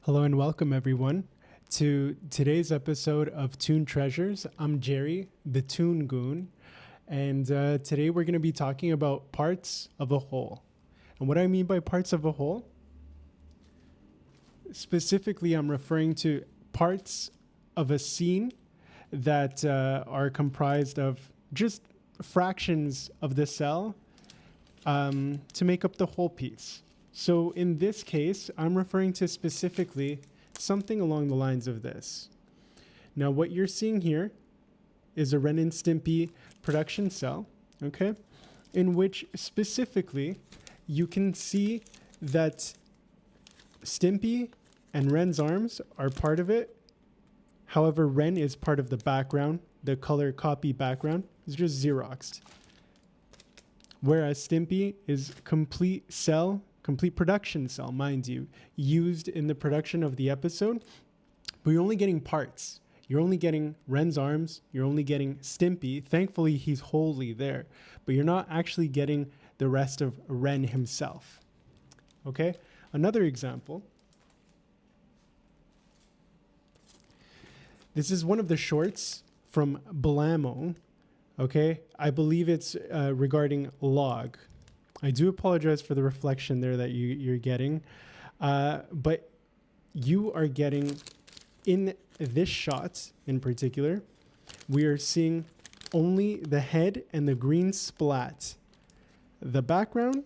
Hello and welcome everyone to today's episode of Toon Treasures. I'm Jerry, the Toon Goon, and today we're going to be talking about parts of a whole. And what I mean by parts of a whole, specifically I'm referring to parts of a scene that are comprised of just fractions of the cell to make up the whole piece. So in this case, I'm referring to specifically something along the lines of this. Now, what you're seeing here is a Ren and Stimpy production cell, okay, in which specifically you can see that Stimpy and Ren's arms are part of it. However, Ren is part of the background, the color copy background is just Xeroxed. Whereas Stimpy is complete production cell, mind you, used in the production of the episode, but you're only getting parts. You're only getting Ren's arms, you're only getting Stimpy. Thankfully, he's wholly there, but you're not actually getting the rest of Ren himself. Okay? Another example. This is one of the shorts from Blamo. Okay? I believe it's regarding log. I do apologize for the reflection there that you're getting, but you are getting, in this shot in particular, we are seeing only the head and the green splat. The background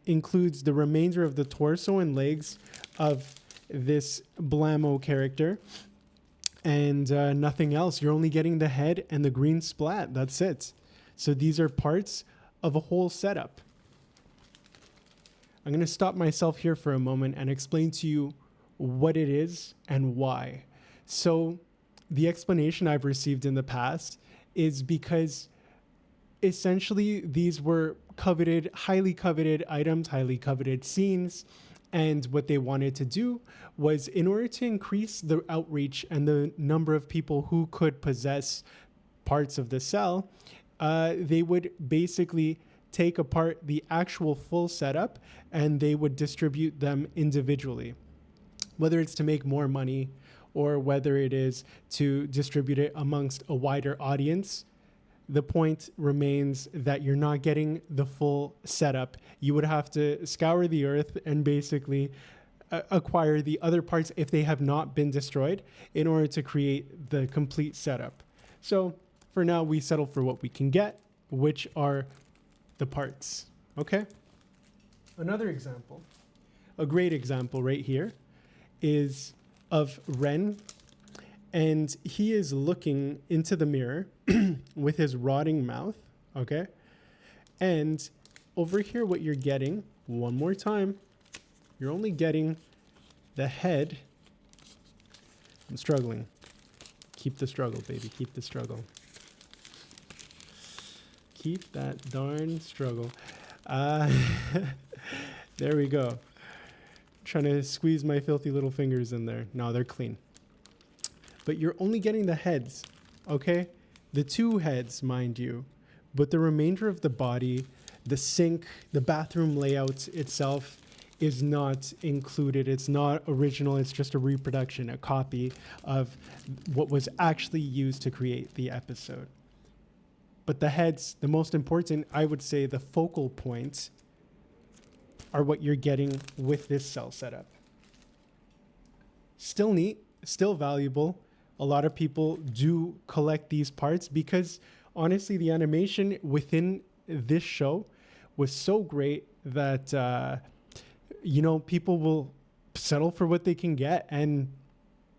includes the remainder of the torso and legs of this Blamo character and nothing else. You're only getting the head and the green splat. That's it. So these are parts of a whole setup. I'm going to stop myself here for a moment and explain to you what it is and why. So the explanation I've received in the past is because essentially these were coveted, highly coveted items, highly coveted scenes. And what they wanted to do was, in order to increase the outreach and the number of people who could possess parts of the cell, they would basically take apart the actual full setup and they would distribute them individually, whether it's to make more money or whether it is to distribute it amongst a wider audience. The point remains that you're not getting the full setup. You would have to scour the earth and basically acquire the other parts if they have not been destroyed in order to create the complete setup. So for now, we settle for what we can get, which are the parts. Okay? Another example, a great example right here, is of Ren, and he is looking into the mirror with his rotting mouth, okay? And over here, what you're getting, one more time, you're only getting the head. I'm struggling. Keep the struggle, baby. Keep the struggle. Keep that darn struggle. There we go. Trying to squeeze my filthy little fingers in there. No, they're clean. But you're only getting the heads, okay? The two heads, mind you. But the remainder of the body, the sink, the bathroom layout itself is not included. It's not original. It's just a reproduction, a copy of what was actually used to create the episode. But the heads, the most important, I would say the focal points, are what you're getting with this cell setup. Still neat, still valuable. A lot of people do collect these parts because honestly, the animation within this show was so great that, people will settle for what they can get, and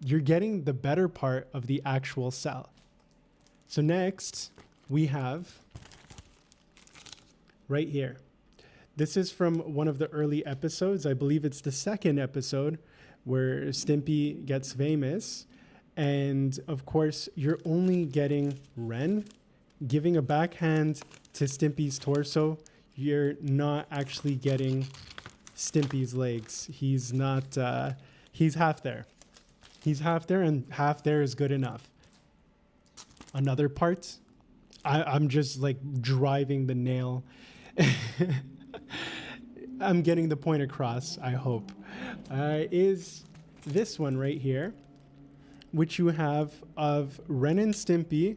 you're getting the better part of the actual cell. So next, we have right here. This is from one of the early episodes. I believe it's the second episode where Stimpy gets famous. And of course, you're only getting Ren giving a backhand to Stimpy's torso. You're not actually getting Stimpy's legs. He's not, he's half there. He's half there, and half there is good enough. Another part, I'm just like driving the nail. I'm getting the point across, I hope. is this one right here, which you have of Ren and Stimpy,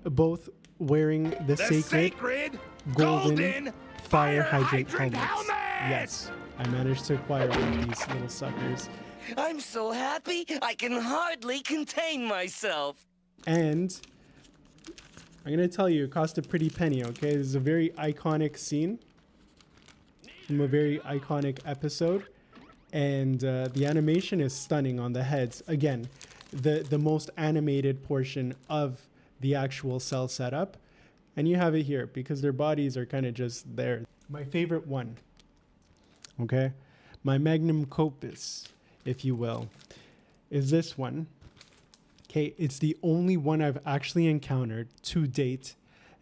both wearing the sacred golden fire hydrant helmets. Yes, I managed to acquire one of these little suckers. I'm so happy I can hardly contain myself. And I'm going to tell you, it cost a pretty penny, okay? This is a very iconic scene from a very iconic episode. And the animation is stunning on the heads. Again, the most animated portion of the actual cell setup. And you have it here because their bodies are kind of just there. My favorite one, okay? My magnum opus, if you will, is this one. Okay, it's the only one I've actually encountered to date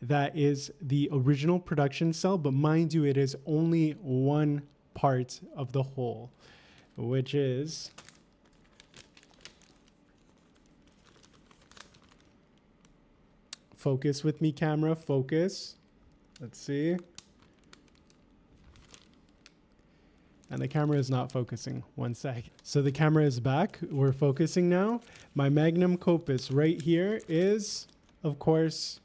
that is the original production cell, but mind you, it is only one part of the whole, which is focus with me, camera, focus. Let's see. And the camera is not focusing. One sec. So the camera is back. We're focusing now. My magnum opus right here is, of course,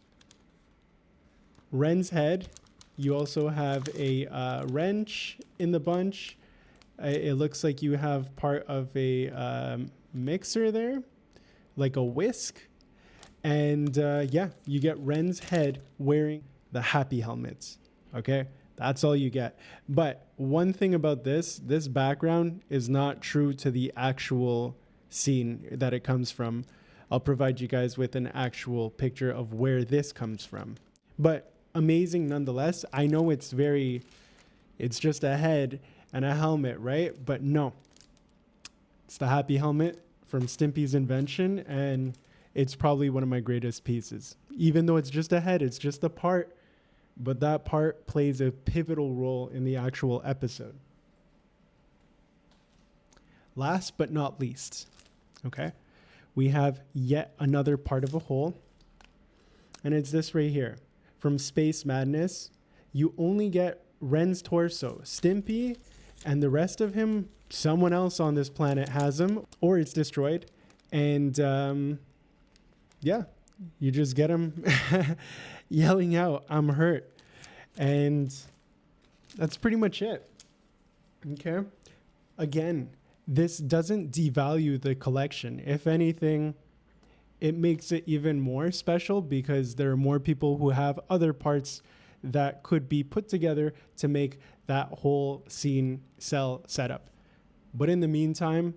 Ren's head. You also have a wrench in the bunch. It looks like you have part of a mixer there, like a whisk. And yeah, you get Ren's head wearing the happy helmet. Okay, that's all you get. But one thing about this background is not true to the actual scene that it comes from. I'll provide you guys with an actual picture of where this comes from. But amazing nonetheless. I know it's just a head and a helmet, right? But no, it's the happy helmet from Stimpy's invention, and it's probably one of my greatest pieces. Even though it's just a head, it's just a part, but that part plays a pivotal role in the actual episode. Last but not least, okay, we have yet another part of a whole, and it's this right here. From Space Madness, you only get Ren's torso. Stimpy and the rest of him, someone else on this planet has him, or it's destroyed. And yeah, you just get him yelling out, "I'm hurt." And that's pretty much it. Okay. Again, this doesn't devalue the collection. If anything, it makes it even more special because there are more people who have other parts that could be put together to make that whole scene cell setup. But in the meantime,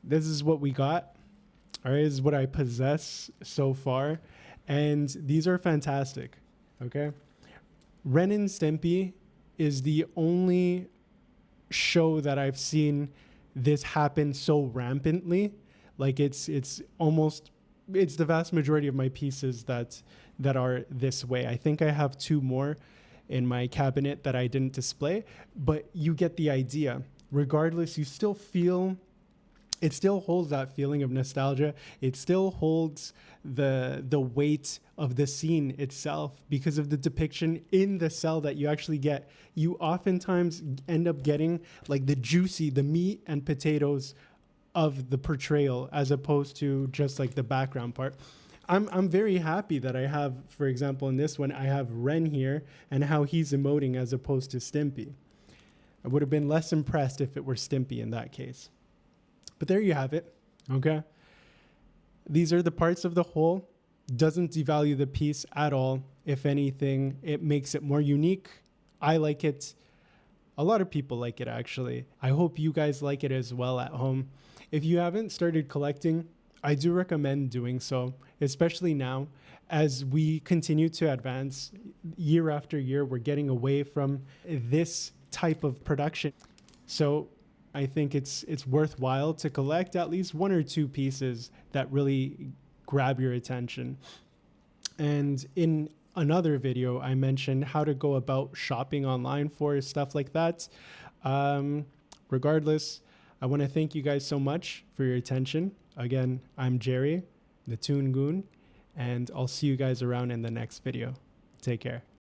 this is what we got. All right, this is what I possess so far. And these are fantastic. Okay. Ren and Stimpy is the only show that I've seen this happen so rampantly. Like it's the vast majority of my pieces that are this way. I think I have 2 more in my cabinet that I didn't display, but you get the idea. Regardless, you still feel, it still holds that feeling of nostalgia. It still holds the weight of the scene itself because of the depiction in the cell that you actually get. You oftentimes end up getting like the meat and potatoes of the portrayal as opposed to just like the background part. I'm very happy that I have, for example, in this one, I have Ren here and how he's emoting as opposed to Stimpy. I would have been less impressed if it were Stimpy in that case. But there you have it, okay? These are the parts of the whole. Doesn't devalue the piece at all. If anything, it makes it more unique. I like it. A lot of people like it, actually. I hope you guys like it as well at home. If you haven't started collecting, I do recommend doing so, especially now as we continue to advance year after year. We're getting away from this type of production. So I think it's worthwhile to collect at least 1 or 2 pieces that really grab your attention. And in another video, I mentioned how to go about shopping online for stuff like that. Regardless, I want to thank you guys so much for your attention. Again, I'm Jerry, the Toon Goon, and I'll see you guys around in the next video. Take care.